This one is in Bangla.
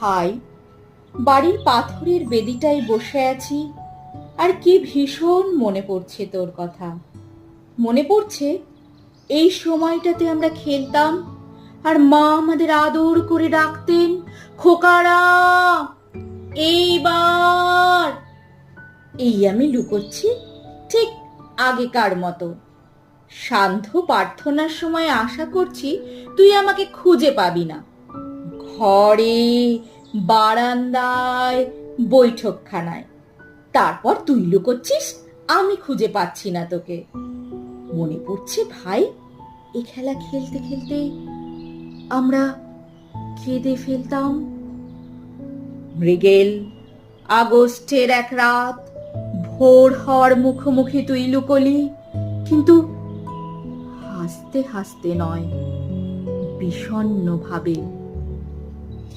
ভাই, বাড়ির পাথরের বেদিটায় বসে আছি, আর কি ভীষণ মনে পড়ছে তোর কথা। মনে পড়ছে এই সময়টাতে আমরা খেলতাম, আর মা আমাদের আদর করে ডাকতেন, খোকারা এইবার। এই আমি লুকোচ্ছি, ঠিক আগেকার মতো। সান্ধ্য প্রার্থনার সময় আশা করছি তুই আমাকে খুঁজে পাবি না। ঘরে, বারান্দায়, বৈঠকখানায়। তারপর তুই লুকোচ্ছিস, আমি খুঁজে পাচ্ছি না তোকে। মনে পড়ছে ভাই, এ খেলা খেলতে খেলতে আমরা কেঁদে ফেলতাম। মৃগেল, আগস্টের এক রাত, ভোর হওয়ার মুখোমুখি তুই লুকোলি, কিন্তু হাসতে হাসতে নয়, বিষণ্ণ ভাবে।